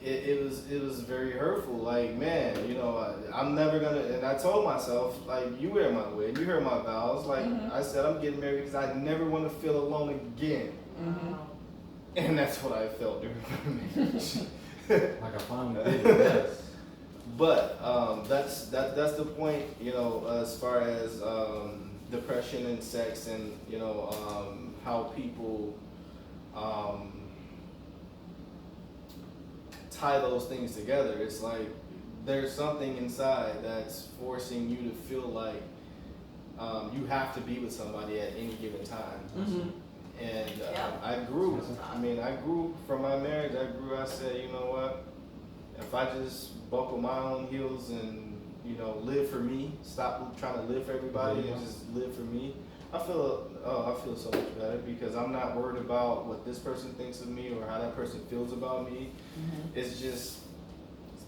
it was very hurtful. Like, man, you know, I'm never gonna. And I told myself, like, you wear my wig, you heard my vows. Like I said, I'm getting married because I never want to feel alone again. And that's what I felt during my marriage. Like I finally did, yes. But that's the point, you know, as far as depression and sex, and you know how people tie those things together. It's like there's something inside that's forcing you to feel like you have to be with somebody at any given time. And I grew. I mean, I grew from my marriage. I said, you know what? If I just buckle my own heels and, you know, live for me, stop trying to live for everybody and just live for me, I feel so much better because I'm not worried about what this person thinks of me or how that person feels about me. It's just,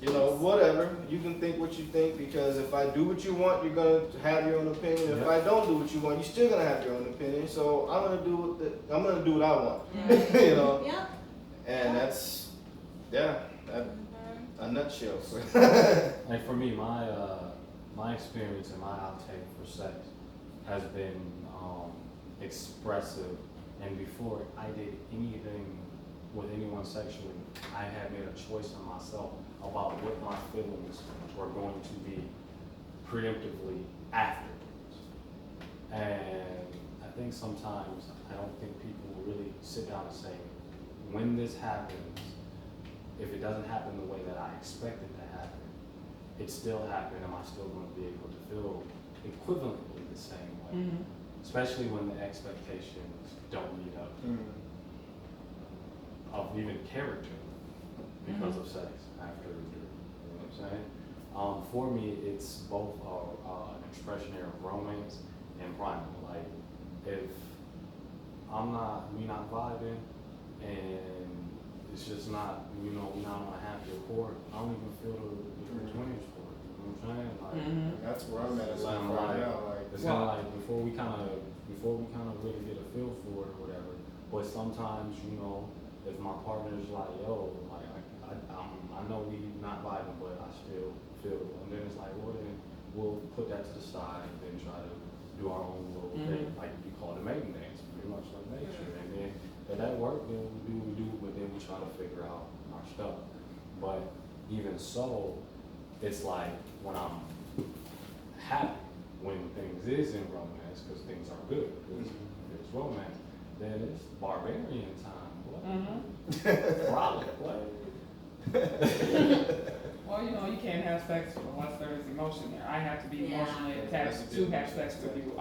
you know, whatever. You can think what you think, because if I do what you want, you're gonna have your own opinion. If I don't do what you want, you're still gonna have your own opinion. So I'm gonna do what I want. You know. Yeah. And that's a nutshell. Like for me, my experience and my outtake for sex has been expressive. And before I did anything with anyone sexually, I had made a choice in myself about what my feelings were going to be preemptively afterwards. And I think sometimes I don't think people really sit down and say, when this happens, if it doesn't happen the way that I expect it to happen, it still happened. Am I still going to be able to feel equivalently the same way? Especially when the expectations don't meet up of even character because of sex after, you know what I'm saying? For me, it's both an expression here of romance and primal. Like, if we not vibing and it's just not, you know, we're not on a happy accord, I don't even feel the twinge for it. You know what I'm saying? Like, that's where I'm at right now. Like, it's kind of like before we kind of really get a feel for it or whatever. But sometimes, you know, if my partner's like, yo, like I know we not vibing, but I still feel it. And then it's like, well, then we'll put that to the side and then try to do our own little thing, like we call it a mating dance, pretty much like nature. And then if that work, then we do, but then we try to figure out our stuff. But even so, it's like when I'm happy, when things is in romance, because things are good, because it's romance, then it's barbarian time. What? Frolic, what? Well, you know, you can't have sex unless there's emotion there. I have to be emotionally attached to have sex with you.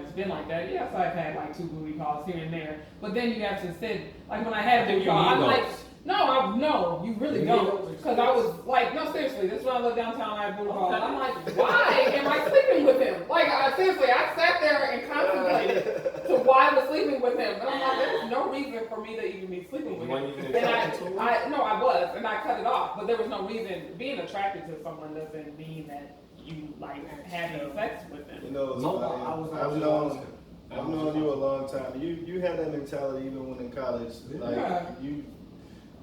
It's been like that. Yes, I've had like 2 booty calls here and there, but then you have to sit. Like when I had a booty call, I'm like, no, you really don't. Because I was like, no, seriously, this is when I lived downtown, I had a booty call. And I'm like, why am I sleeping with him? Like, seriously, I sat there and contemplated to why I was sleeping with him. And I'm like, there's no reason for me to even be sleeping with him. And I was, and I cut it off. But there was no reason. Being attracted to someone doesn't mean that you like having sex with them. You know, I've known you a long time. You had that mentality even when in college. Like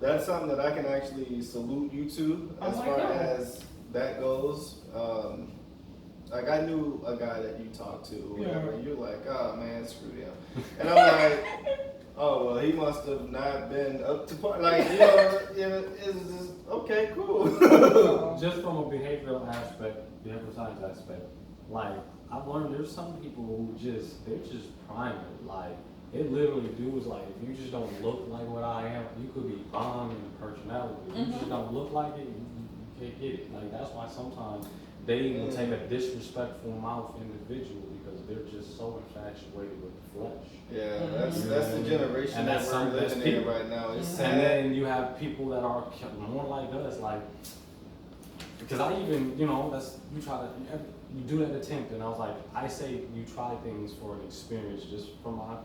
that's something that I can actually salute you to as far as that goes. Like I knew a guy that you talked to or whatever, and you're like, oh man, screw him. And I'm like, oh well, he must have not been up to par. Like, you know, it's just okay, cool. Just from a behavioral science aspect, like I've learned there's some people who they're just primal. Like it literally dudes like if you just don't look like what I am, you could be bomb in personality. If you just don't look like it, you can't get it. Like that's why sometimes they will take a disrespectful mouth individual because they're just so infatuated with the flesh. Yeah, that's the generation that we're living in right now. It's sad. And then you have people that are more like us, like because I even, you know, you do that attempt, and I was like, I say you try things for an experience, just from my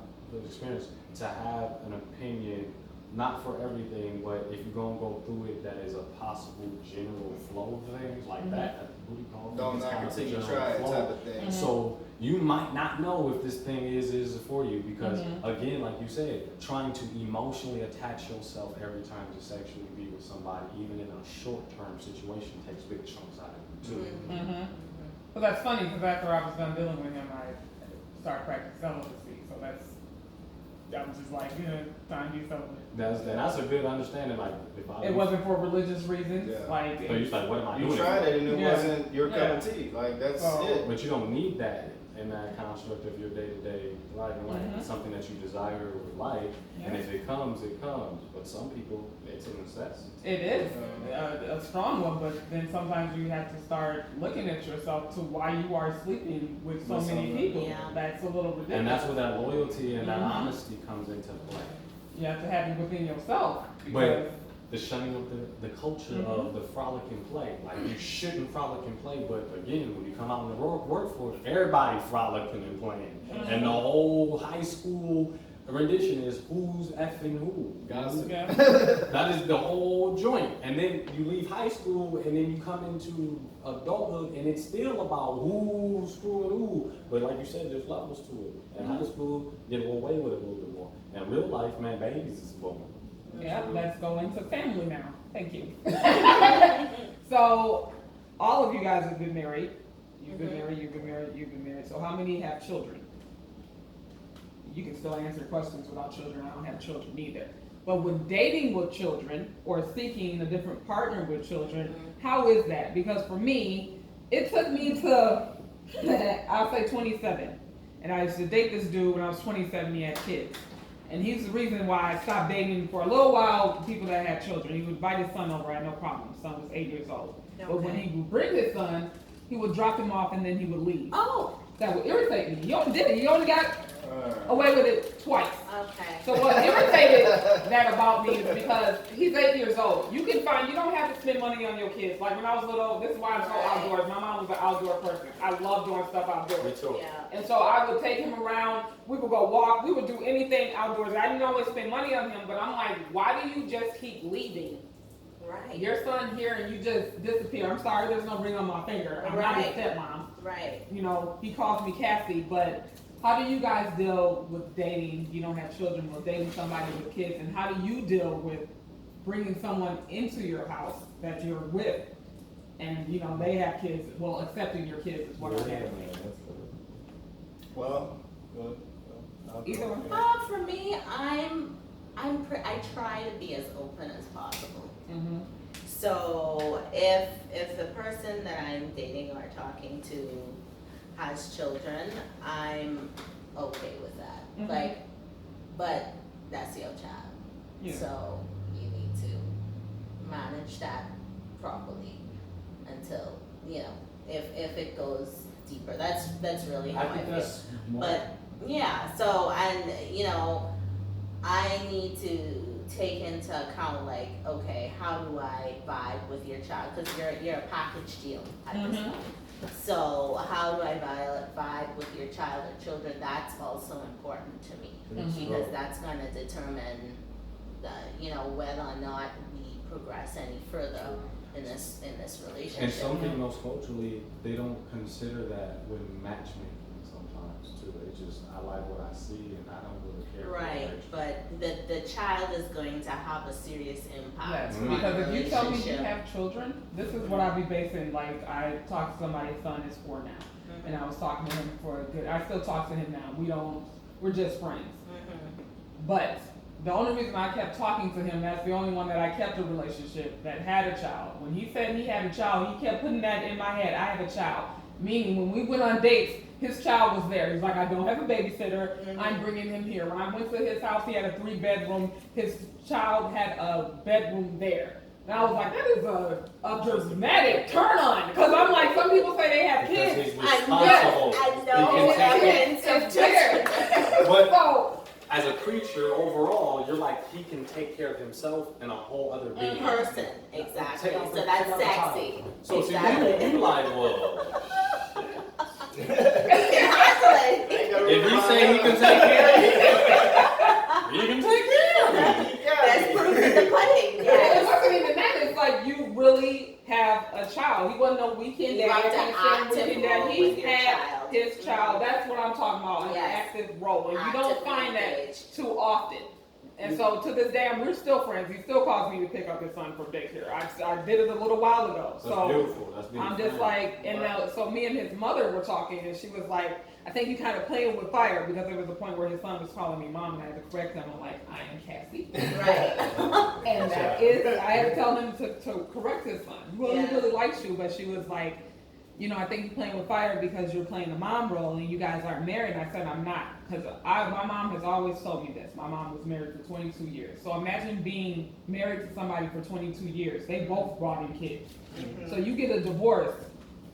experience, to have an opinion not for everything, but if you're gonna go through it, that is a possible general flow of things like that. What do you call it? Don't It's knock kind it of till a you general try it flow. type of thing. So you might not know if this thing is for you because again, like you said, trying to emotionally attach yourself every time you sexually be with somebody, even in a short-term situation, takes big chunks out of you too. Well, that's funny because after I was done dealing with him, I started practicing celibacy. So I was just like, time to do something. That's a good understanding. Like if I It wasn't for religious reasons. Yeah. Like, so you're like, what am I doing? You tried it and it Yeah. wasn't your cup Yeah. of tea. Like that's So- it. But you don't need that in that construct of your day-to-day life. And like, Mhm. it's something that you desire with life, and Yeah. if it comes, it comes. But some people, it's a necessity. It is a strong one, but then sometimes you have to start looking at yourself to why you are sleeping with so With many someone. people. Yeah. That's a little ridiculous. And that's where that loyalty and that Mhm. honesty comes into play. You have to have it within yourself. But Because the shunning of the culture of the frolic and play. Like you shouldn't frolic and play, but again, when you come out in the workforce, everybody frolicking and playing. And the whole high school rendition is who's effing who. Gossip. yeah. That is the whole joint. And then you leave high school and then you come into adulthood and it's still about who's screwing who. But like you said, there's levels to it. And high school, get away with it a little bit more. And real life, man, babies is born. Yeah, let's go into family now. Thank you. So, all of you guys have been married. You've been married, you've been married, you've been married. So how many have children? You can still answer questions without children. I don't have children either. But with dating with children or seeking a different partner with children, how is that? Because for me, it took me to, I'll say 27. And I used to date this dude when I was 27, he had kids. And he's the reason why I stopped dating for a little while people that had children. He would invite his son over, I had no problem. His son was 8 years old. But when he would bring his son, he would drop him off and then he would leave. Oh, That would irritate me. You only did it. You only got away with it twice. okay. So what irritated that about me is because he's 8 years old. You don't have to spend money on your kids. Like when I was little, this is why I'm so outdoors. My mom was an outdoor person. I love doing stuff outdoors. Me too. Yeah. And so I would take him around, we would go walk, we would do anything outdoors. I didn't always spend money on him, but I'm like, why do you just keep leaving? Right. Your son here and you just disappear. I'm sorry, there's no ring on my finger. I'm not his stepmom. Right. You know, he calls me Cassie, but how do you guys deal with dating? You don't have children, or dating somebody with kids, and how do you deal with bringing someone into your house that you're with, and you know they have kids? Well, accepting your kids is what I'm saying. Well, Either one. For me, I try to be as open as possible. Mm-hmm. So if the person that I'm dating or talking to has children, I'm okay with that. Mhm. Like, but that's your child. Yeah. So you need to manage that properly until, if it goes deeper. That's really how I think feel. that's more. But yeah, so and I need to take into account like, okay, how do I vibe with your child? Because you're a package deal at this point. So how do I vibe with your child or children? That's also important to me because that's going to determine whether or not we progress any further in this relationship. And some females culturally, they don't consider that when matchmaking sometimes too. They just, I like what I see and I don't really care. Right, but the child is going to have a serious impact. Yes, on because the if you tell me you relationship. have children, this is what I be basing. Like I talked to somebody, his son is 4 now, and I was talking to him for a good. I still talk to him now. We're just friends. But the only reason I kept talking to him, that's the only one that I kept a relationship that had a child. When he said he had a child, he kept putting that in my head. I have a child. Meaning when we went on dates, his child was there. He's like, I don't have a babysitter. I'm bringing him here. When I went to his house, he had a 3-bedroom. His child had a bedroom there. And I was like, that is a dramatic turn on. Because I'm like, some people say they have Because kids. he's responsible. I know. It's fair. But So, as a creature overall, you're like, he can take care of himself and a whole other being. Person, exactly. Take out So the- that's take out the child. sexy. So Exactly. you like, well, Exactly. if he say he can take care of you, he can take care of you. There's the pudding. It Yes. wasn't even that. It's like you really have a child. He wasn't no weekend You dad. have to Everything active weekend dad. role He with your had child. his child. That's what I'm talking about. An Yes. active role, and you don't Actively find that engaged. too often. And so to this day, we're still friends. He still calls me to pick up his son from daycare. I did it a little while ago. That's So beautiful. That's beautiful. I'm just like, and now, so me and his mother were talking, and she was like, I think you kind of playing with fire, because there was a point where his son was calling me mom, and I had to correct him. I'm like, I am Cassie. Right. And that is, I had to tell him to correct his son. Well, Yeah. he really likes you, but she was like, you know, I think you're playing with fire because you're playing the mom role and you guys aren't married. And I said, I'm not. Because my mom has always told me this. My mom was married for 22 years. So imagine being married to somebody for 22 years. They both brought in kids. Mhm. So you get a divorce,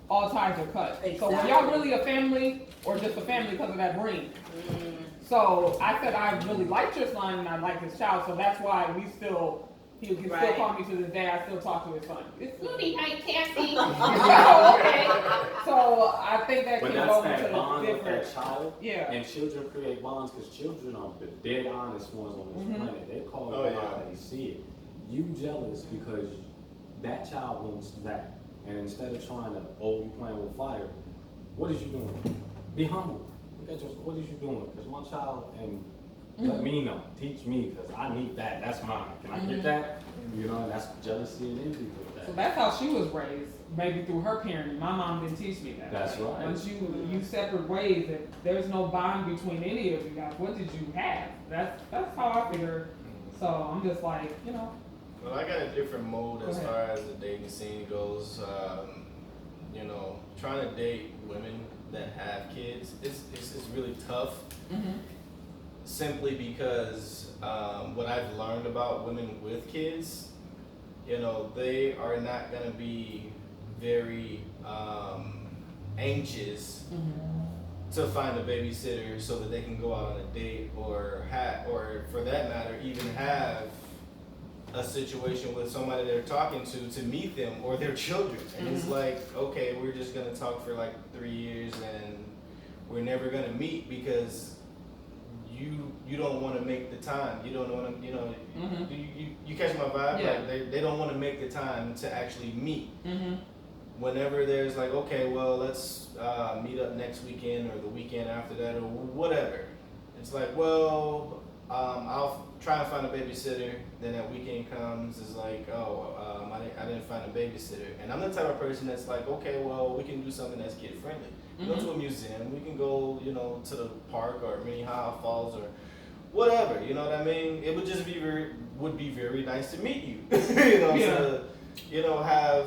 all ties are cut. So were Exactly. y'all really a family or just a family because of that ring? Mm. So I said, I really liked your son and I like his child. So that's why we still, he can Right. still call me to this day. I still talk to his son. It's Looney, hi, Cassie. Oh, okay. So I think that But can that's go that into bond with different. that child. Yeah. And children create bonds because children are the dead honest ones on this Mhm. planet. They call Oh, it yeah. how they see it. You jealous because that child wants that. And instead of trying to, you playing with fire, what is you doing? Be humble. Look at what is you doing? Because my child, and let Mhm. me know, teach me, because I need that. That's mine. Can I get that? You know, and that's jealousy and envy with that. So that's how she was raised, maybe through her parenting. My mom didn't teach me that. That's right. Once you separate ways, if there's no bond between any of you guys, what did you have? That's how I figure. So I'm just like, you know. Well, I got a different mode as Go far as the dating scene goes. You know, trying to date women that have kids, it's really tough. Mm-hmm. Simply because what I've learned about women with kids, you know, they are not going to be very anxious to find a babysitter so that they can go out on a date or for that matter, even have a situation with somebody they're talking to meet them or their children. And it's like, okay, we're just going to talk for like 3 years and we're never going to meet because you don't want to make the time. You don't want to, you know, you catch my vibe? Yeah. Like they don't want to make the time to actually meet. Mm-hmm. Whenever there's like, okay, well, let's meet up next weekend or the weekend after that or whatever. It's like, well, I'll try and find a babysitter. Then that weekend comes, it's like, I didn't find a babysitter. And I'm the type of person that's like, okay, well, we can do something that's kid friendly. Go to a museum. We can go, you know, to the park or Minnehaha Falls or whatever. You know what I mean? It would just be very nice to meet you. You know, to, you know,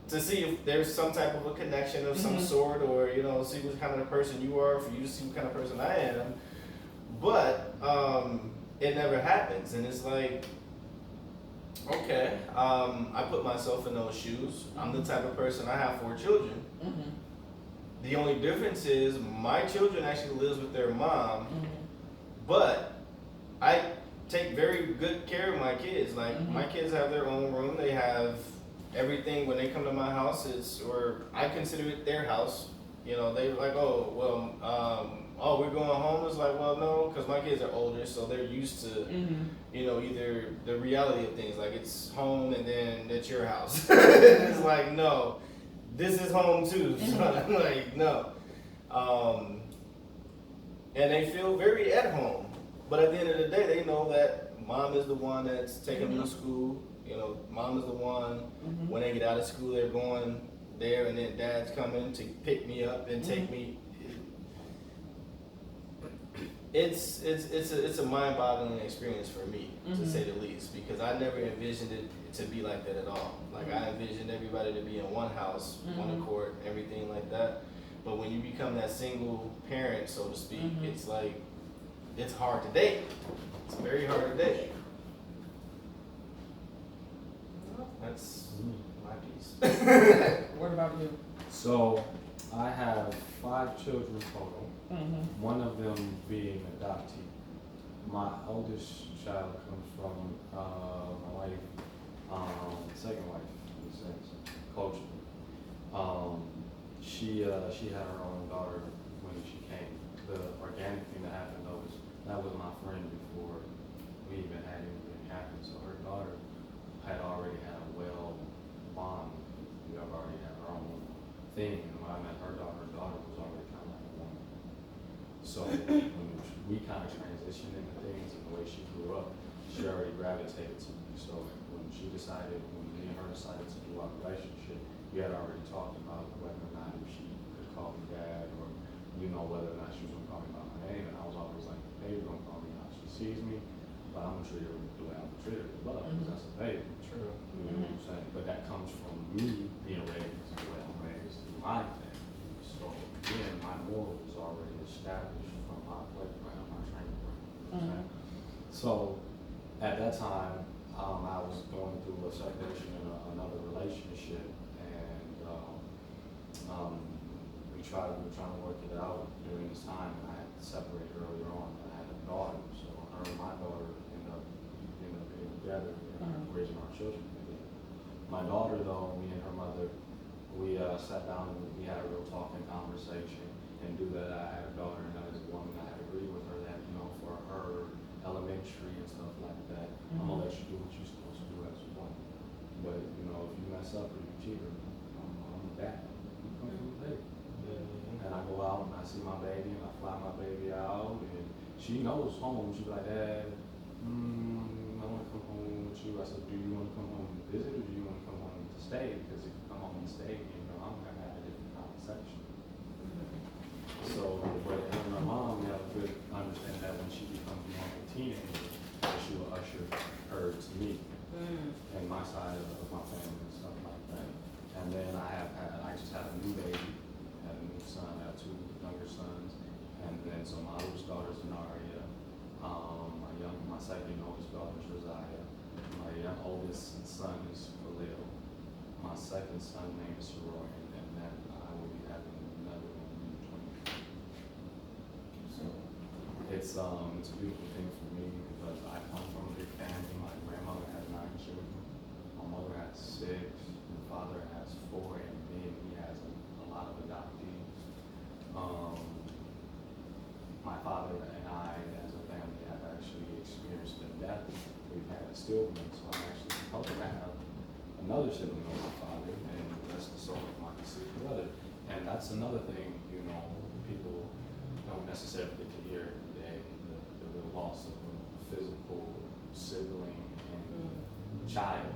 to see if there's some type of a connection of some sort, or you know, see what kind of person you are, for you to see what kind of person I am. But it never happens, and it's like, okay, I put myself in those shoes. I'm the type of person. I have 4 children. The only difference is my children actually lives with their mom, but I take very good care of my kids. Like my kids have their own room. They have everything. When they come to my house, or I consider it their house. You know, they're like, oh, well, we're going home. It's like, well, no, because my kids are older, so they're used to, you know, either the reality of things, like it's home and then it's your house. It's like, no, this is home too. So I'm like, no. And they feel very at home. But at the end of the day, they know that mom is the one that's taking them to school. You know, mom is the one, when they get out of school, they're going there, and then dad's coming to pick me up and take me. It's a mind-boggling experience for me, to say the least, because I never envisioned it to be like that at all. Like I envisioned everybody to be in one house, one accord, everything like that. But when you become that single parent, so to speak, it's like, it's hard to date. It's very hard to date. That's my piece. What about you? So I have 5 children total. One of them being adoptee. My oldest child comes from my wife, second wife, in a sense, culturally. She had her own daughter when she came. The organic thing that happened though was that was my friend before we even had any happened. So her daughter had already had a well bond. We have already had our own thing. And when I met her daughter was already kind of like a woman. So when we kind of transitioned into things and the way she grew up, she already gravitated to me. So when me and her decided to do our relationship, we had already talked about whether or not if she could call me dad or, whether or not she was going to call me by my name. And I was always like, baby, don't call me how she sees me, but I'm going to treat her the way I would treat her with love, because that's a baby. True. You know what I'm saying? But that comes from me being raised the way I'm raised in my family. So again, my morals was already established from my playground, my training ground. You know what I'm saying? So at that time, I was going through a separation in another relationship, and we were trying to work it out during this time, and I had separated earlier on, and I had a daughter, so her and my daughter ended up being together and raising our children together. My daughter, though, me and her mother, we sat down and we had a real talking conversation, and due that I had a daughter and I was a woman, I had agreed with her that, for her elementary and stuff like that, I'm gonna let you do what you're supposed to do as a woman. But, if you mess up or you cheat, I'm a dad. You come from the baby. And I go out and I see my baby and I fly my baby out, and she knows home. She's like, Dad, I want to come home with you. I said, do you want to come home and visit, or do you want to come home to stay? Because if you come home and stay, I'm gonna have a different conversation. So, but her and her mom, we have a good understanding that when she becomes more of a teenager, that she will usher her to me and my side of my family and stuff like that. And then I just had a new baby, had a new son, I have 2 younger sons, and then so my oldest daughter's Anaria, my second oldest daughter is Josiah, my oldest son is Khalil, my second son name is Roy, and then I will be having another one in 20. So it's a beautiful thing for me because I come from a big family. My grandmother had 9 children, my mother had 6, my father has 4, and then he has a lot of adoptees. My father and I, as a family, have actually experienced the death. We've had a stillborn, so I'm actually supposed to have another sibling of my father, and that's the soul of my deceased brother. And that's another thing, people don't necessarily get to hear today, the real loss of a physical sibling and child.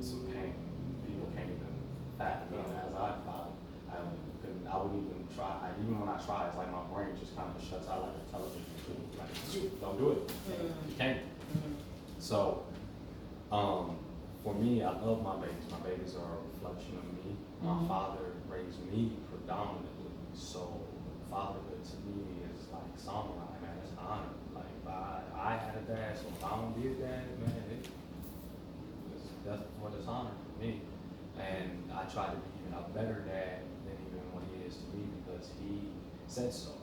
Some pain. People can't even fathom it. As I thought, I wouldn't even try. Even when I try, it's like my brain just kind of shuts out like a television. Like, don't do it. You can't. So, for me, I love my babies. My babies are a reflection of me. My father raised me predominantly, so fatherhood to me is like samurai, man. It's an honor. Like, I had a dad, so if I don't be a dad, man, that's what it's honor for me. And I try to be even a better dad than even what he is to me because he said so.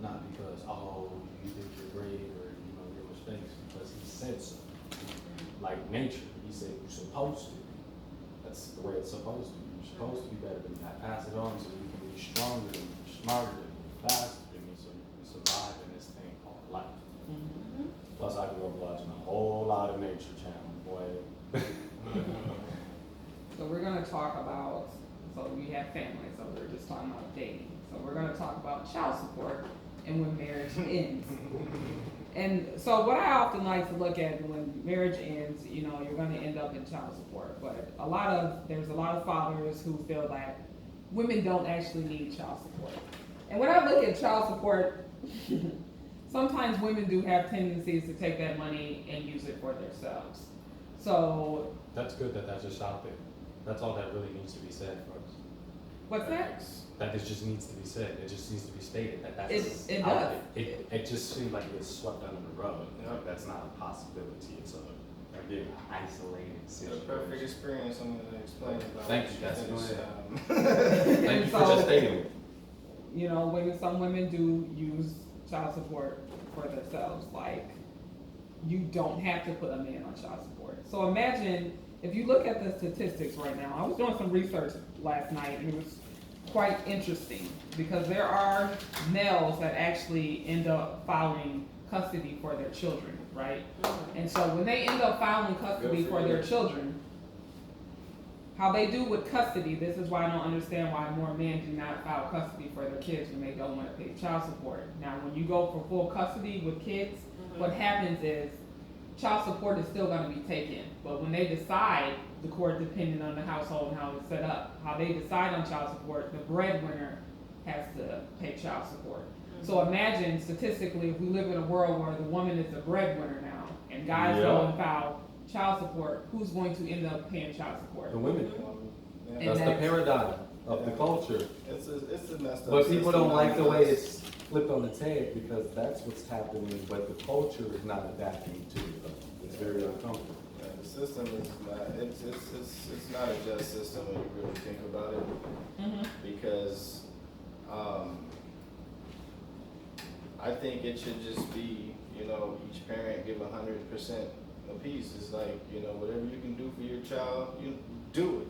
Not because, you think you're great or your mistakes, because he said so. Like nature, he said you're supposed to be. That's the way it's supposed to be. You're supposed to be better than me. I pass it on so you can be stronger than me, smarter than me, faster than me, so you can survive in this thing called life. Plus, I grew up watching a whole lot of Nature Channel, boy. So we're gonna talk about, so we have family, so we're just talking about dating. So we're gonna talk about child support and when marriage ends. And so what I often like to look at when marriage ends, you're gonna end up in child support. But there's a lot of fathers who feel that women don't actually need child support. And when I look at child support, sometimes women do have tendencies to take that money and use it for themselves. So that's good that that's just out there. That's all that really needs to be said for us. What's that? That this just needs to be said. It just needs to be stated that that's it out does. there. It just seems like it gets swept under the rug. Like that's not a possibility. It's again, isolated situation. The perfect experience. I'm going to explain about. Thank you, Cassie. Go ahead. Thank you for just stating it. Some women do use child support for themselves. Like, you don't have to put a man on child support. So imagine if you look at the statistics right now. I was doing some research last night, and it was quite interesting because there are males that actually end up filing custody for their children. right? Mhm. And so when they end up filing custody Good for for their you. children, how they do with custody, this is why I don't understand why more men do not file custody for their kids when they don't want to pay child support. Now, when you go for full custody with kids, what happens is child support is still going to be taken. But when they decide, the court, depending on the household and how it's set up, how they decide on child support, the breadwinner has to pay child support. So imagine statistically, if we live in a world where the woman is the breadwinner now, and guys go and file child support, who's going to end up paying child support? The women. Yeah. And That's the that's- paradigm of the culture. It's a messed up But people don't system. like the way it's flipped on the tag because that's what's happening, but the culture is not adapting to it. It's very uncomfortable. Yeah, the system is not, it's not a just system when you really think about it. Because, I think it should just be, each parent give 100% a piece. It's like, whatever you can do for your child, you do it.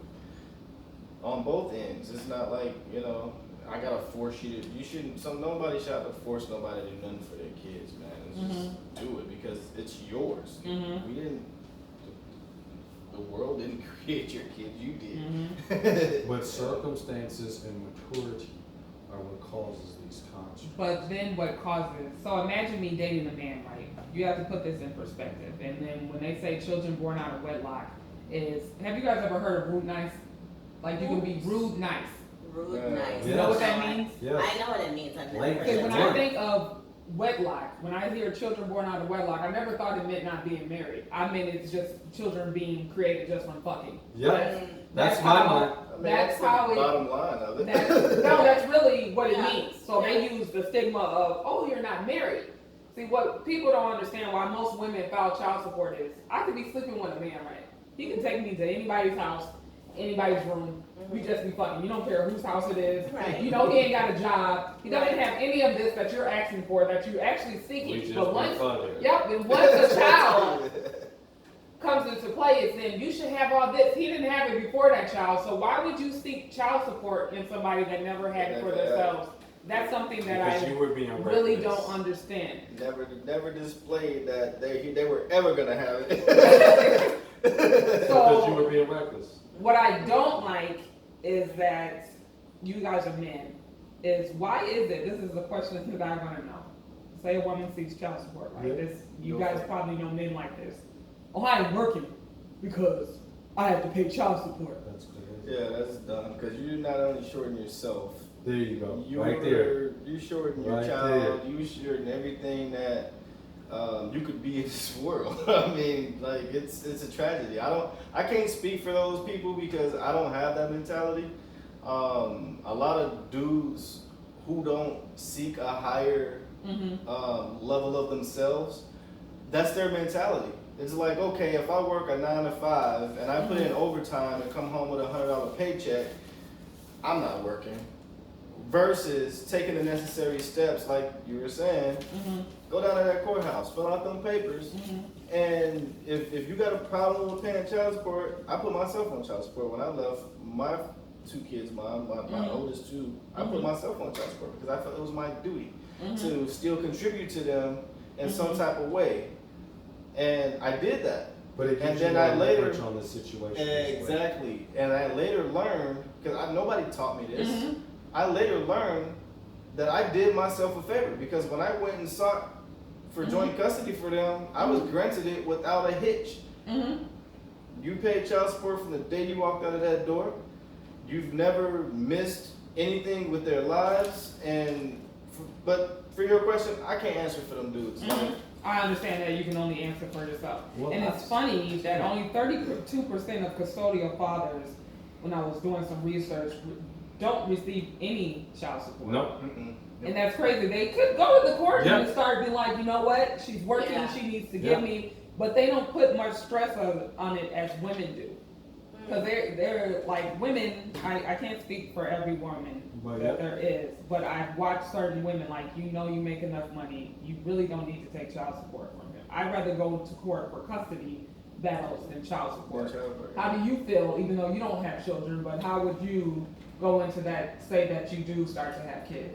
On both ends. It's not like, I gotta force you to, nobody should have to force nobody to do nothing for their kids, man. It's just do it because it's yours. We didn't, the world didn't create your kids, you did. But circumstances and maturity are what causes these constructs. But then what causes, so imagine me dating a man, right? You have to put this in perspective. And then when they say children born out of wedlock have you guys ever heard of rude nice? Like you can be rude nice. Rude, nice. You know what that means? Yes. I know what it means. I've never Like, heard Because it. when I think of wedlock, when I hear children born out of wedlock, I never thought it meant not being married. I meant it's just children being created just from fucking. Yeah, But that's my how- mind. I mean, That's the how it. bottom line of it. No, that's really what it Yeah. means. So they use the stigma of, oh, you're not married. See, what people don't understand why most women file child support is, I could be sleeping with a man, right? He can take me to anybody's house, anybody's room. We just be fucking. You don't care whose house it is. Right. You know he ain't got a job. He doesn't have any of this that you're asking for, that you're actually We seeking. just But be once, funny. yep, and once a child comes into play, it's then you should have all this. He didn't have it before that child, so why would you seek child support in somebody that never had it for themselves? That's something that Because I you were being really reckless. don't understand. Never displayed that they were ever gonna have it. Because you were So being reckless. what I don't like is that you guys are men. Is why is it? This is the question that I want to know. Say a woman seeks child support, right? Yeah. This you Go guys for it. probably know men like this. Oh, I ain't working because I have to pay child support. That's crazy. Yeah, that's dumb. Because you not only shorten yourself, There you go. you right there. You shorten your Right child. You shorten everything that you could be in this world. I mean, like it's a tragedy. I can't speak for those people because I don't have that mentality. A lot of dudes who don't seek a higher level of themselves, that's their mentality. It's like, okay, if I work a 9 to 5 and I put in overtime and come home with $100 paycheck, I'm not working. Versus taking the necessary steps, like you were saying, go down to that courthouse, fill out them papers, and if you got a problem with paying child support, I put myself on child support. When I left my 2 kids' mom, my oldest 2, I put myself on child support because I felt it was my duty to still contribute to them in some type of way. And I did that. But it And gives then you I more later- leverage on the situation. as well. Exactly. And I later learned, because nobody taught me this, I later learned that I did myself a favor because when I went and sought for joint custody for them, I was granted it without a hitch. You paid child support from the day you walked out of that door. You've never missed anything with their lives. But for your question, I can't answer for them dudes. Like, I understand that you can only answer for yourself. Well, And it's funny that only 32% of custodial fathers, when I was doing some research, don't receive any child support. No. And that's crazy. They could go to the court Yeah. and start being like, you know what, she's working, Yeah. she needs to Yeah. give me, but they don't put much stress on it as women do. Because they're like women, I can't speak for every woman But that yeah. there is, but I've watched certain women like, you make enough money, you really don't need to take child support from him. I'd rather go to court for custody battles than child support. How do you feel, even though you don't have children, but how would you go into that, say that you do start to have kids?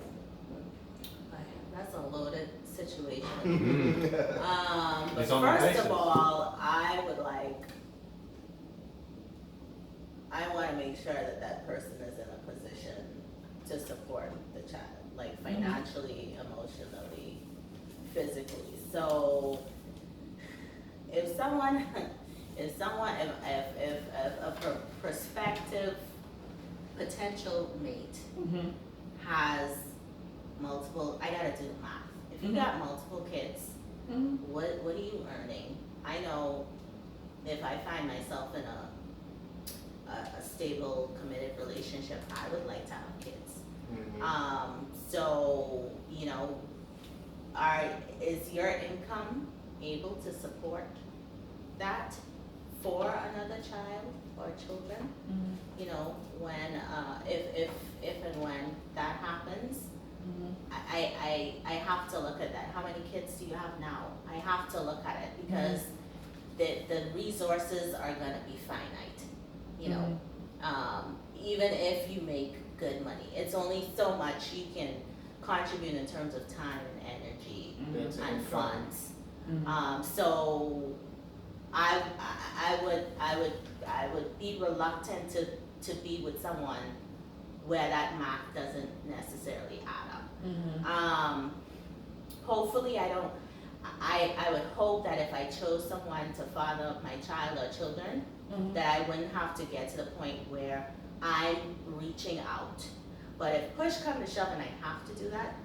That's a loaded situation. But It's on the first basis. of all, I want to make sure that that person is in a position to support the child, like financially, emotionally, physically. So if a prospective potential mate has multiple, I gotta do the math. If you got multiple kids, what are you earning? I know if I find myself in a stable, committed relationship, I would like to have kids. So, you know, is your income able to support that for another child or children? You know, when, if and when that happens, I have to look at that. How many kids do you have now? I have to look at it because the resources are gonna be finite, you know. Even if you make good money, it's only so much you can contribute in terms of time and energy and funds. So I would be reluctant to be with someone where that math doesn't necessarily add up. Hopefully I would hope that if I chose someone to father up my child or children, that I wouldn't have to get to the point where I'm reaching out. But if push comes to shove and I have to do that,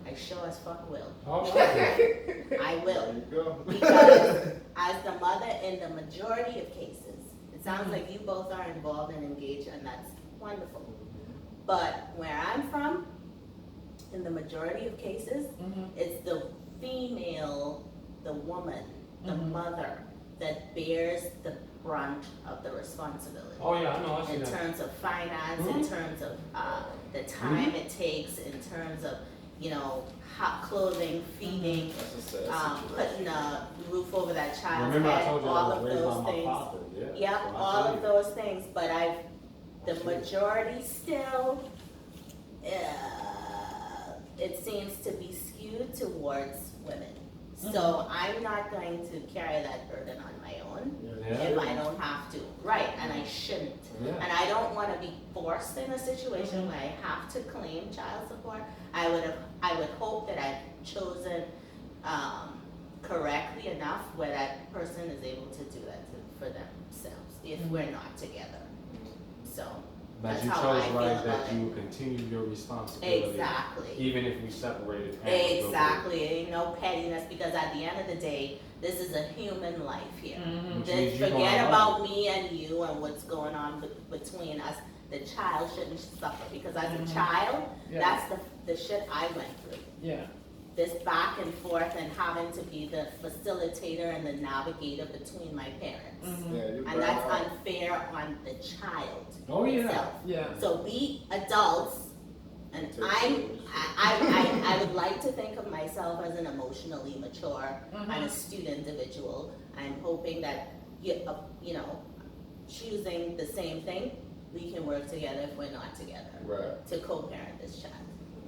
I sure as fuck will. I will. There you go. Because as the mother, in the majority of cases, it sounds like you both are involved and engaged, and that's wonderful. But where I'm from, in the majority of cases, it's the female, the woman, the mother, that bears the brunt of the responsibility. Oh yeah, I know. I see In that. terms of finance, in terms of the time it takes, in terms of, you know, hot clothing, feeding, That's a sad situation. putting a roof over that child's Remember I head, told you all I of was raised by those my things. father. Yeah. Yep, So I all feel of you. those things, but the I see. majority still, it seems to be skewed towards women. So I'm not going to carry that burden on my own Yeah. if I don't have to. Right, and I shouldn't. Yeah. And I don't want to be forced in a situation where I have to claim child support. I would hope that I've chosen correctly enough where that person is able to do that for themselves if we're not together. So But that's you how I chose feel right about that it. you will continue your responsibility. Exactly. Even if we separated. Exactly. Ain't no pettiness, because at the end of the day, this is a human life here. Which Just means you gonna forget love about me and you and what's going on between us. The child shouldn't suffer, because as a child, that's the shit I went through. Yeah. This back and forth and having to be the facilitator and the navigator between my parents. Yeah, you And that's unfair on the child Oh yeah. itself. Yeah. So be adults, and I would like to think of myself as an emotionally mature and astute individual. I'm hoping that you know, choosing the same thing, we can work together if we're not together to co-parent this child.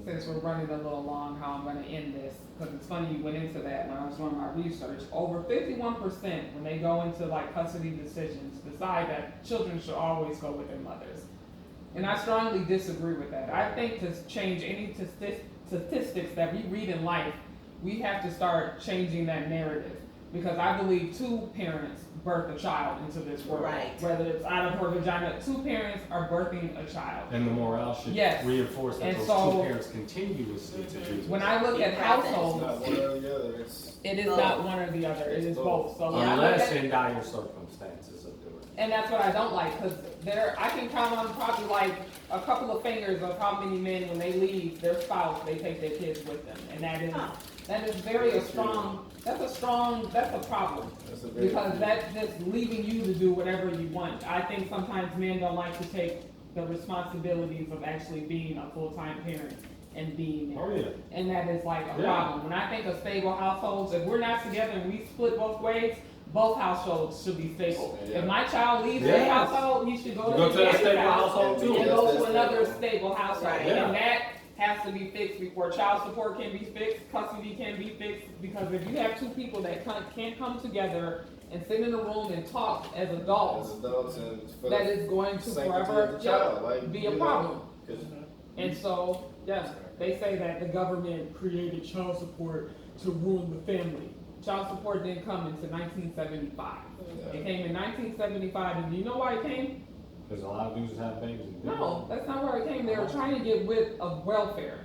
Since we're running a little long, how I'm gonna end this, because it's funny you went into that when I was doing my research. Over 51% when they go into like custody decisions decide that children should always go with their mothers. And I strongly disagree with that. I think to change any statistics that we read in life, we have to start changing that narrative. Because I believe two parents birth a child into this world. Right. Whether it's out of her vagina, two parents are birthing a child. And the morale should reinforce that And those so- two parents continuously to do this. When I look at It's households, not one or the other. It's it is Both. not one or the other, it is both. So when I look Unless at, in dire circumstances of doing it. and that's what I don't like, because I can count on probably like a couple of fingers of how many men, when they leave their spouse, they take their kids with them. And that is that's a problem. That's a very Because that's just leaving you to do whatever you want. I think sometimes men don't like to take the responsibilities of actually being a full-time parent and being there. Oh yeah. And that is like a Yeah. problem. When I think of stable households, if we're not together and we split both ways, both households should be stable. Yeah. If my child leaves Yes. their household, he should go Go to to a his stable house household too. and Yes, go that's to another stable. stable household. Right. Yeah. And that has to be fixed before child support can be fixed, custody can be fixed, because if you have two people that can't come together and sit in a room and talk as adults, and for that is going to sanctity forever of the child, like, be a you know, problem. 'cause And so, yeah, they say that the government created child support to ruin the family. Child support didn't come until 1975. It came in 1975, and do you know why it came? Because a lot of dudes have babies. No, that's not where it came. They were trying to get rid of welfare.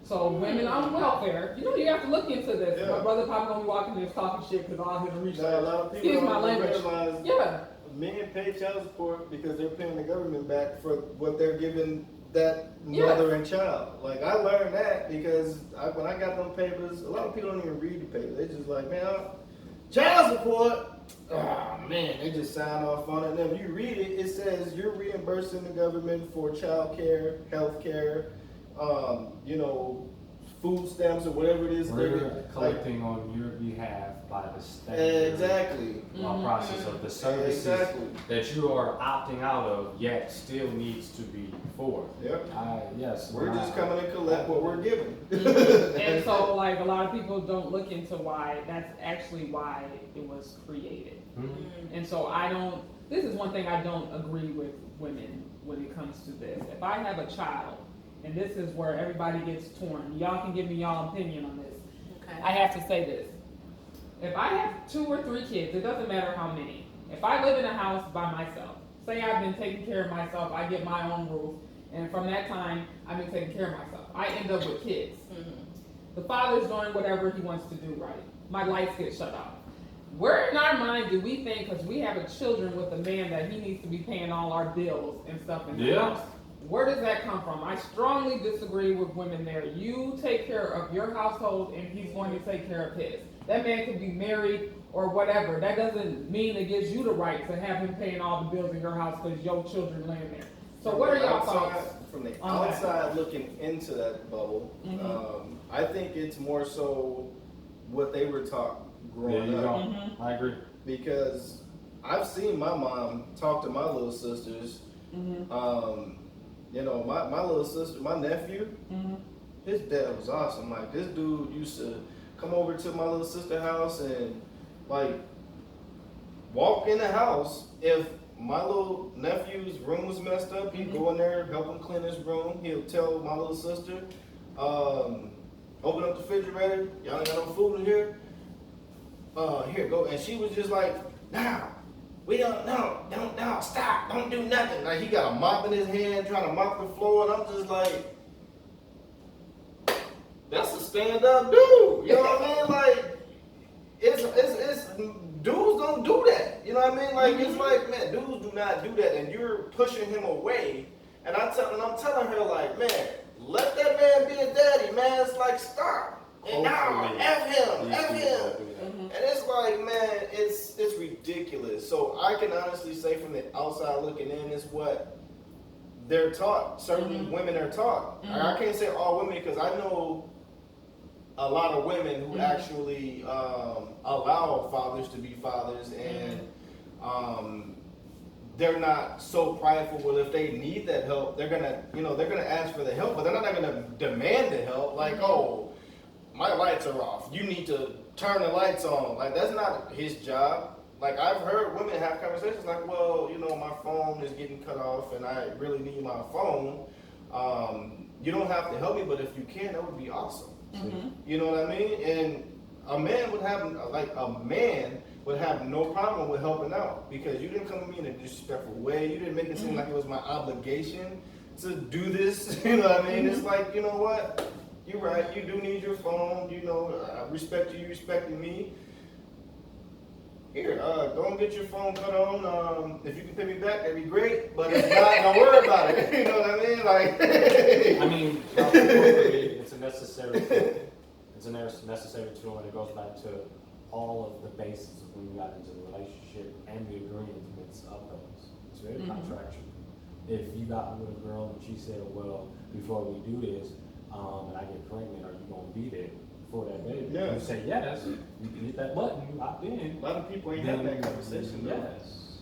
So women on welfare, you know, you have to look into this. Yeah. My brother probably gonna be walking this talking shit because all his research. a lot of people Excuse my don't language. realize Yeah. men pay child support because they're paying the government back for what they're giving that Yeah. mother and child. Like, I learned that because when I got them papers, a lot of people don't even read the paper. They just like, man, child support. Oh man, they just sign off on it. And if you read it, it says you're reimbursing the government for child care, health care, you know, food stamps or whatever it is. We're collecting on your behalf by the standard Exactly. process of the services Exactly. that you are opting out of, yet still needs to be for. Yep. Yes. We're just coming to collect what we're given. And so, like, a lot of people don't look into why that's actually why it was created. Mhm. And so this is one thing I don't agree with women when it comes to this. If I have a child, and this is where everybody gets torn, y'all can give me y'all opinion on this. Okay. I have to say this. If I have 2 or 3 kids, it doesn't matter how many. If I live in a house by myself, say I've been taking care of myself, I get my own roof, and from that time, I've been taking care of myself. I end up with kids. The father's doing whatever he wants to do right. My lights get shut off. Where in our mind do we think, because we have children with a man, that he needs to be paying all our bills and stuff in the Yeah. house? Where does that come from? I strongly disagree with women there. You take care of your household and he's going to take care of his. That man could be married or whatever. That doesn't mean it gives you the right to have him paying all the bills in your house because your children live there. So what are y'all thoughts? From the on that? outside looking into that bubble, Mhm. I think it's more so what they were taught There growing you up. go. Mhm. I agree. Because I've seen my mom talk to my little sisters. You know, my little sister, my nephew, his dad was awesome. Like, this dude used to come over to my little sister's house and, like, walk in the house. If my little nephew's room was messed up, he'd go in there, help him clean his room. He'll tell my little sister, open up the refrigerator. Y'all ain't got no food in here. Here, go. And she was just like, now. We don't stop, don't do nothing. Like, he got a mop in his hand, trying to mop the floor, and I'm just like, that's a stand-up dude. You know what I mean? Like, it's dudes don't do that. You know what I mean? Like, it's like, man, dudes do not do that, and you're pushing him away. And I'm telling her, like, man, let that man be a daddy, man. It's like, stop. And now, F him. And it's like, man, it's ridiculous. So I can honestly say from the outside looking in, is what they're taught. Certain women are taught. I can't say all women because I know a lot of women who actually allow fathers to be fathers, and they're not so prideful. Well, if they need that help, they're gonna ask for the help, but they're not gonna demand the help. Like, oh, my lights are off. You need to turn the lights on. Like, that's not his job. Like, I've heard women have conversations like, well, you know, my phone is getting cut off and I really need my phone. You don't have to help me, but if you can, that would be awesome. You know what I mean? And a man would have no problem with helping out because you didn't come to me in a disrespectful way. You didn't make it seem like it was my obligation to do this. You know what I mean? It's like, you know what? You're right. You do need your phone. You know, I respect you respecting me. Here, go and get your phone cut on. If you can pay me back, that'd be great. But if not, don't worry about it. You know what I mean? Like, I mean, it's a necessary tool. It's a necessary tool, and it goes back to all of the basis of when you got into the relationship and the agreements of those. It's very contractual. If you got with a girl and she said, well, before we do this, and I get pregnant, are you going to be there for that baby? Yeah. You say yes, you hit that button, you opt in. a lot of people ain't having that conversation. Yes.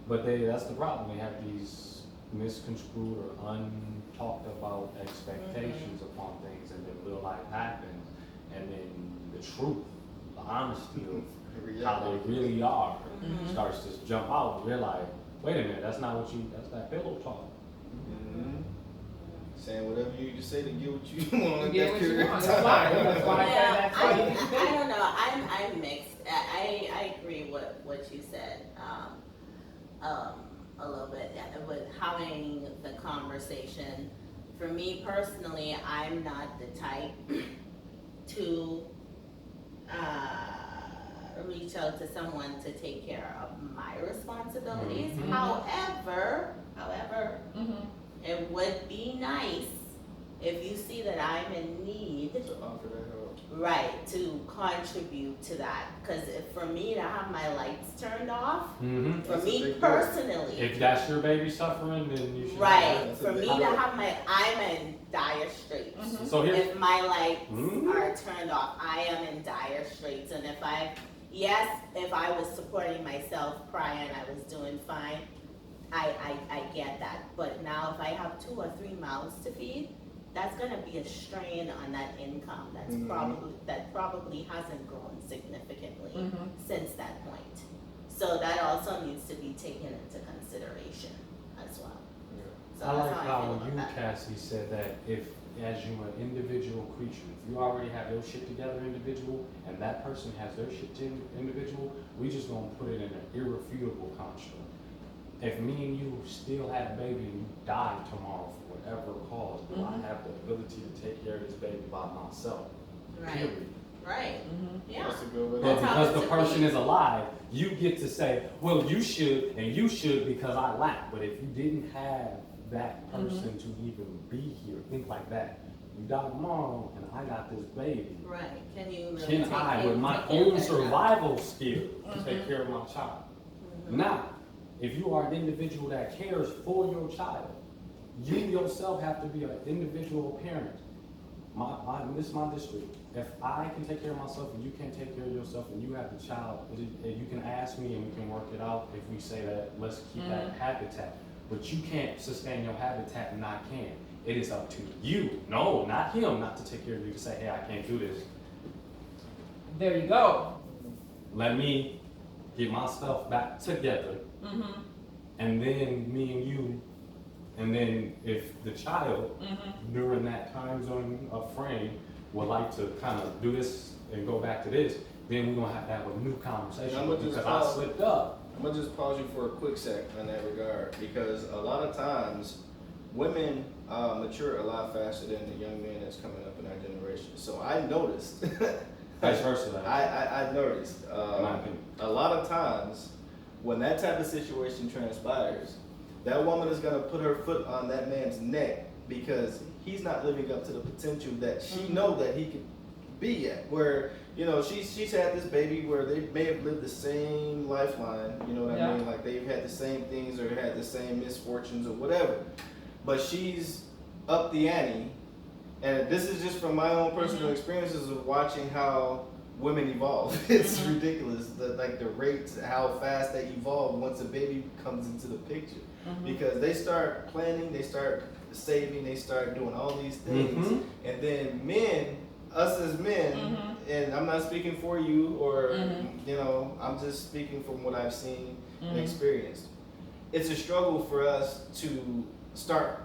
But that's the problem. They have these misconstrued or untalked about expectations upon things, and then real life happens, and then the truth, the honesty of how they really are starts to jump out, and you're like, wait a minute, that's that's that pillow talk. Saying whatever you need to say to get what you want at Get that what you period want. of That's why. time. That's why I said that's why. I don't know. I'm mixed. I agree with what you said. A little bit with having the conversation. For me personally, I'm not the type to reach out to someone to take care of my responsibilities. However, it would be nice if you see that I'm in need, To offer that help. right, to contribute to that. Because for me to have my lights turned off, for That's a me big deal. personally, If that's your baby suffering, then you should. right, That's a for big me to deal. have I'm in dire straits. So here's If my lights are turned off, I am in dire straits. And if I was supporting myself prior and I was doing fine, I get that. But now if I have 2 or 3 mouths to feed, that's gonna be a strain on that income. That's probably hasn't grown significantly since that point. So that also needs to be taken into consideration as well. So I like that's how I feel about you, that. Cassie, said that if, as you an individual creature, if you already have your shit together individual, and that person has their shit individual, we just gonna put it in an irrefutable construct. If me and you still had a baby and you died tomorrow for whatever cause, do I have the ability to take care of this baby by myself? Right, Period. right, yeah. That's a good way. But That's how because it the should person be. is alive, you get to say, well, you should, and you should because I lack. But if you didn't have that person to even be here, think like that. You die tomorrow, and I got this baby. Right, can you really Can I, with my take care own of that? survival skill, take care of my child? Now, if you are an individual that cares for your child, you yourself have to be an individual parent. This is my district. If I can take care of myself and you can't take care of yourself and you have the child, and you can ask me and we can work it out if we say that let's keep that habitat. But you can't sustain your habitat and I can. It is up to you. No, not him, not to take care of you to say, hey, I can't do this. There you go. Let me get my stuff back together. And then me and you, and then if the child during that time zone of frame would like to kind of do this and go back to this, then we're gonna have a new conversation I'm gonna just because I slipped up. I'm gonna just pause you for a quick sec in that regard because a lot of times women mature a lot faster than the young men that's coming up in our generation. So I noticed. Vice versa. I noticed In my opinion. a lot of times when that type of situation transpires, that woman is gonna put her foot on that man's neck because he's not living up to the potential that she know that he could be at. Where she's had this baby where they may have lived the same lifeline. You know what I mean? Like they've had the same things or had the same misfortunes or whatever. But she's up the ante, and this is just from my own personal experiences of watching how women evolve. It's ridiculous, the rates, how fast they evolve once a baby comes into the picture. Because they start planning, they start saving, they start doing all these things, and then men, us as men, and I'm not speaking for you or I'm just speaking from what I've seen and experienced. It's a struggle for us to start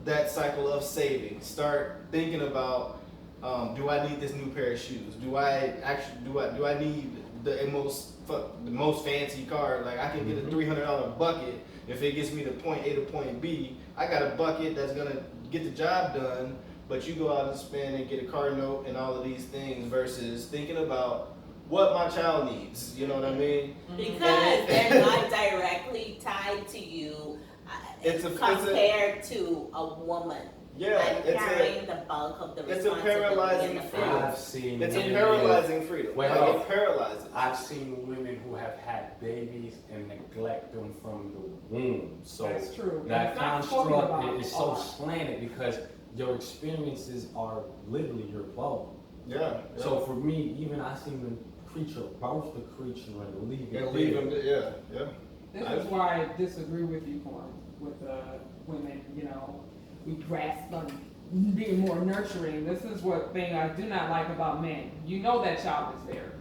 that cycle of saving, start thinking about do I need this new pair of shoes? Do I need the most fancy car? Like I can get a $300 bucket if it gets me to point A to point B. I got a bucket that's gonna get the job done, but you go out and spend and get a car note and all of these things versus thinking about what my child needs. You know what I mean? Because they're not directly tied to you compared to a woman. Yeah, I'm carrying the bulk of the it's a responsibility paralyzing in the freedom. family. I've seen It's a women- paralyzing freedom. Wait, Like hold on. it paralyzes. I've seen women who have had babies and neglect them from the womb. So That's true. that It's not spoken about construct is a so lot. slanted because your experiences are literally your bone. Yeah. So for me, even I seen the creature birth the creature and leave it and leave there. them. Yeah. This is why I disagree with you, Corn, with women, you know, we grasp on being more nurturing. This is what thing I do not like about men. You know that child is there.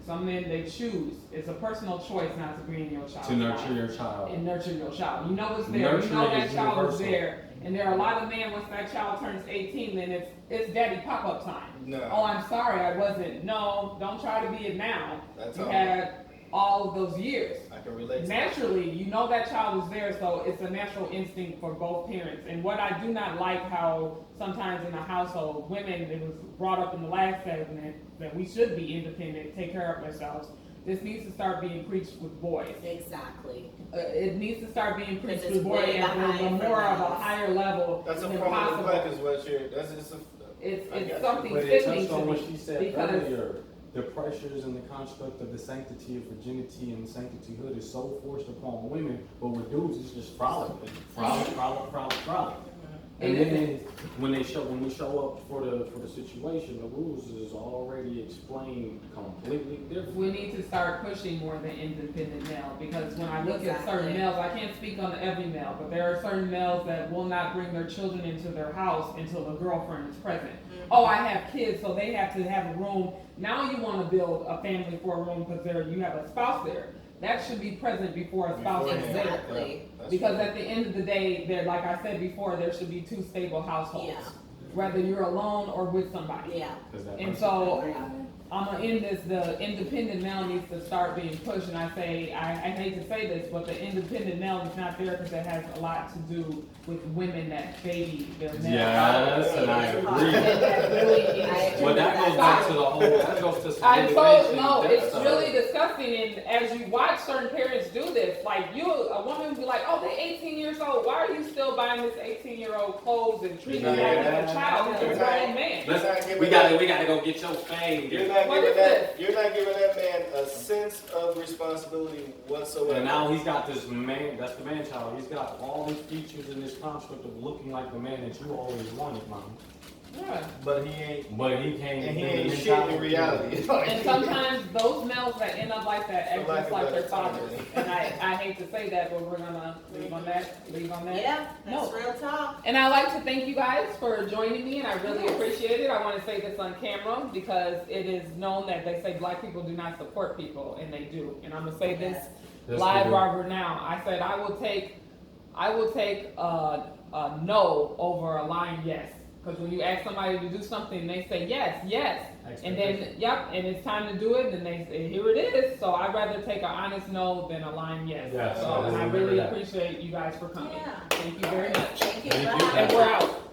Some men, they choose. It's a personal choice not to bring your child. To nurture your child. And nurture your child. You know it's there. You know that child is there. And there are a lot of men, once that child turns 18, then it's daddy pop-up time. No. Oh, I'm sorry, I wasn't. No, don't try to be it now. That's you all. had all of those years. I can relate to Naturally, you know that child is there, so it's a natural instinct for both parents. And what I do not like how sometimes in a household, women, it was brought up in the last segment that we should be independent, take care of ourselves. This needs to start being preached with boys. Exactly. It needs to start being preached It's with boys way at behind more for of a us. higher level That's a than form of possible. neglect is what you're, that's just a. It's something But it sickening touched on to what me she said because earlier. The pressures and the construct of the sanctity of virginity and sanctityhood is so forced upon women, but with dudes it's just frolic. Frolic. And then when we show up for the situation, the rules is already explained completely different. we need to start pushing more than independent male, because when I look at certain Exactly. males, I can't speak on every male, but there are certain males that will not bring their children into their house until the girlfriend is present. Oh, I have kids, so they have to have a room. Now you want to build a family for a room because you have a spouse there. That should be present before a spouse is there. Exactly. Because at the end of the day, there, like I said before, there should be two stable households. Yeah. Whether you're alone or with somebody. Yeah. And so I'm gonna end this, the independent male needs to start being pushed, and I hate to say this, but the independent male is not there because it has a lot to do with women that baby their male. Yes, and I agree. That really is. Well, that goes back to the whole, that goes to some I'm so, innovation no, and it's that stuff. really disgusting, and as you watch certain parents do this, like a woman will be like, oh, they're 18 years old, why are you still buying this 18-year-old clothes and treating them like a child, he's a grown man? We gotta go get your fade. You're not What giving is that. You're not giving that man a sense of responsibility whatsoever. And now he's got this man, that's the man child, he's got all these features in this construct of looking like the man that you always wanted, mom. Yeah. But he ain't. But he can't. And he ain't shit in reality. And sometimes those males that end up like that act For lack just of like their better term, fathers. yeah. And I hate to say that, but we're gonna leave on that. Yeah, that's No. real talk. And I'd like to thank you guys for joining me, and I really appreciate it. I want to say this on camera because it is known that they say black people do not support people, and they do. And I'm gonna say this Yes, live we do. Robert now. I said I will take a no over a lying yes. Because when you ask somebody to do something, they say yes, and then and it's time to do it, and they say here it is. So I'd rather take an honest no than a lying yes. Yes, So, and I remember really that. appreciate you guys for coming. Yeah. Thank you very much. Thank you. Thank for you. having And we're out.